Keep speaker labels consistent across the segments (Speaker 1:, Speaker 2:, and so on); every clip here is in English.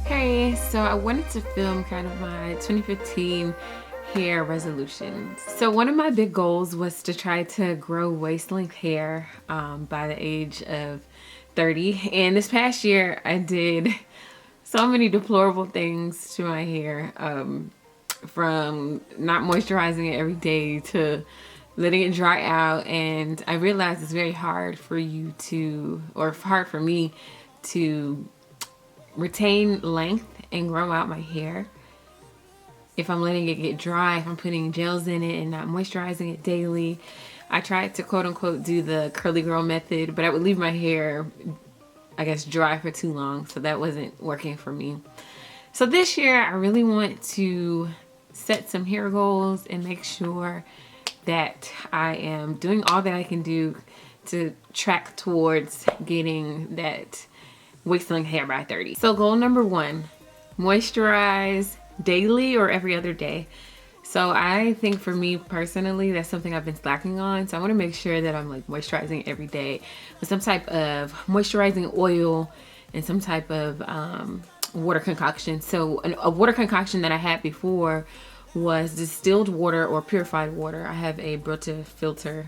Speaker 1: Hey, so I wanted to film kind of my 2015 hair resolutions. So one of my big goals was to try to grow waist length hair by the age of 30. And this past year I did so many deplorable things to my hair, from not moisturizing it every day to letting it dry out. And I realized it's very hard for you to, or hard for me to retain length and grow out my hair if I'm letting it get dry, if I'm putting gels in it and not moisturizing it daily. I tried to quote unquote do the curly girl method, but I would leave my hair, I guess, dry for too long, so that wasn't working for me. So this year I really want to set some hair goals and make sure that I am doing all that I can do to track towards getting that waist length hair by 30. So goal number 1, moisturize daily or every other day. So I think for me personally, that's something I've been slacking on. So I want to make sure that I'm like moisturizing every day with some type of moisturizing oil and some type of water concoction. So a water concoction that I had before was distilled water or purified water. I have a Brita filter.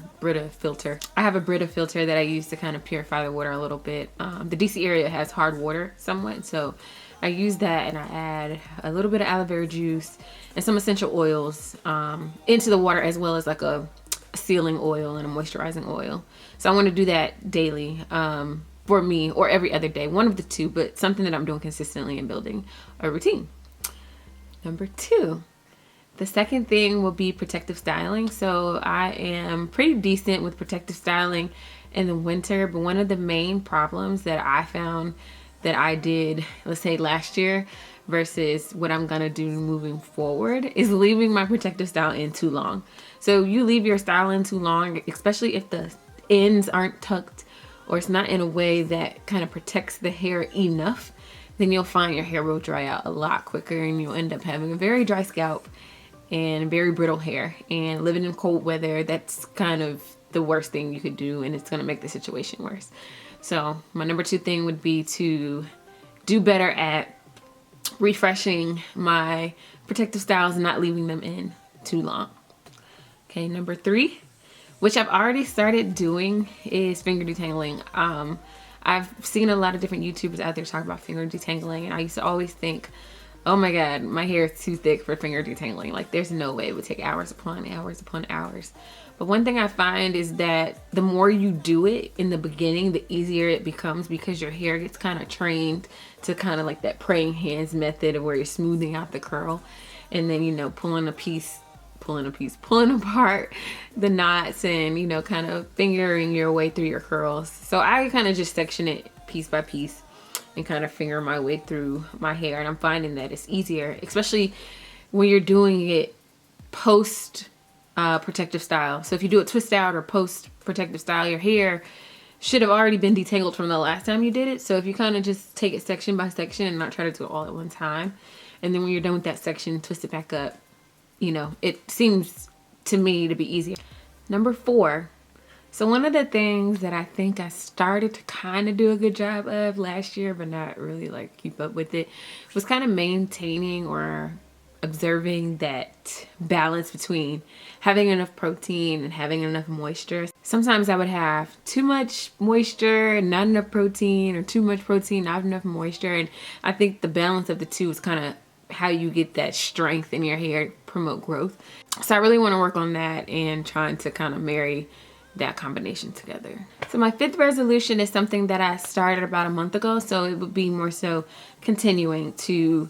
Speaker 1: I have a Brita filter that I use to kind of purify the water a little bit. The DC area has hard water somewhat, so I use that and I add a little bit of aloe vera juice and some essential oils into the water, as well as like a sealing oil and a moisturizing oil. So I want to do that daily for me, or every other day, one of the two, but something that I'm doing consistently and building a routine. Number 2. The second thing will be protective styling. So I am pretty decent with protective styling in the winter, but one of the main problems that I found that I did, let's say last year, versus what I'm gonna do moving forward is leaving my protective style in too long. So you leave your style in too long, especially if the ends aren't tucked or it's not in a way that kind of protects the hair enough, then you'll find your hair will dry out a lot quicker and you'll end up having a very dry scalp and very brittle hair. And living in cold weather, that's kind of the worst thing you could do, and it's gonna make the situation worse. So my number 2 thing would be to do better at refreshing my protective styles and not leaving them in too long. Okay, number 3, which I've already started doing, is finger detangling. I've seen a lot of different YouTubers out there talk about finger detangling, and I used to always think, oh my God, my hair is too thick for finger detangling. Like, there's no way. It would take hours upon hours upon hours. But one thing I find is that the more you do it in the beginning, the easier it becomes, because your hair gets kind of trained to kind of like that praying hands method of where you're smoothing out the curl and then, you know, pulling apart the knots and, you know, kind of fingering your way through your curls. So I kind of just section it piece by piece and kind of finger my way through my hair, and I'm finding that it's easier, especially when you're doing it post protective style. So if you do it twist out or post protective style, your hair should have already been detangled from the last time you did it. So if you kind of just take it section by section and not try to do it all at one time, and then when you're done with that section, twist it back up, you know, it seems to me to be easier. Number 4. So one of the things that I think I started to kind of do a good job of last year, but not really like keep up with it, was kind of maintaining or observing that balance between having enough protein and having enough moisture. Sometimes I would have too much moisture, not enough protein, or too much protein, not enough moisture. And I think the balance of the two is kind of how you get that strength in your hair, promote growth. So I really want to work on that and trying to kind of marry that combination together. So my 5th resolution is something that I started about a month ago, so it would be more so continuing to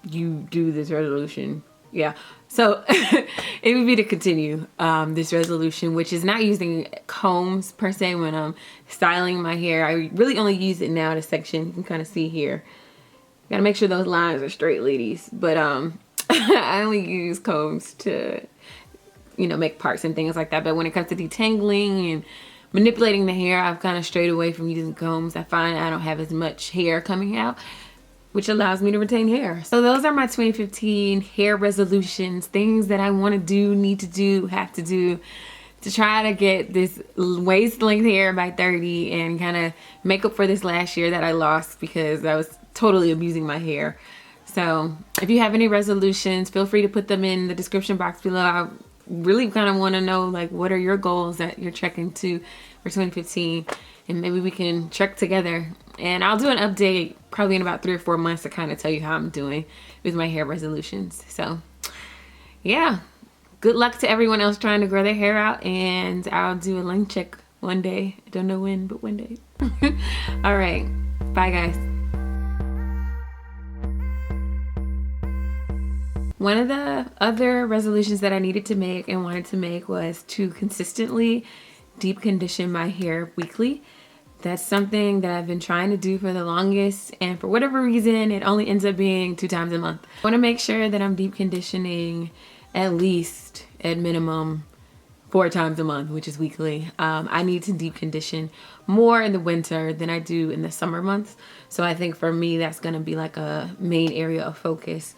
Speaker 1: do this resolution. Yeah, so it would be to continue this resolution, which is not using combs per se when I'm styling my hair. I really only use it now to section. You can kind of see here. Gotta make sure those lines are straight, ladies. But I only use combs to, you know, make parts and things like that. But when it comes to detangling and manipulating the hair, I've kind of strayed away from using combs. I find I don't have as much hair coming out, which allows me to retain hair. So those are my 2015 hair resolutions, things that I want to do, need to do, have to do to try to get this waist length hair by 30 and kind of make up for this last year that I lost because I was totally abusing my hair. So if you have any resolutions, feel free to put them in the description box below. I really kind of want to know, like, what are your goals that you're trekking to for 2015, and maybe we can trek together. And I'll do an update probably in about 3 or 4 months to kind of tell you how I'm doing with my hair resolutions. So yeah, good luck to everyone else trying to grow their hair out, and I'll do a length check one day. I don't know when, but one day. All right, bye guys. One of the other resolutions that I needed to make and wanted to make was to consistently deep condition my hair weekly. That's something that I've been trying to do for the longest, and for whatever reason, it only ends up being 2 times a month. I want to make sure that I'm deep conditioning at least, at minimum, 4 times a month, which is weekly. I need to deep condition more in the winter than I do in the summer months. So I think for me, that's gonna be like a main area of focus.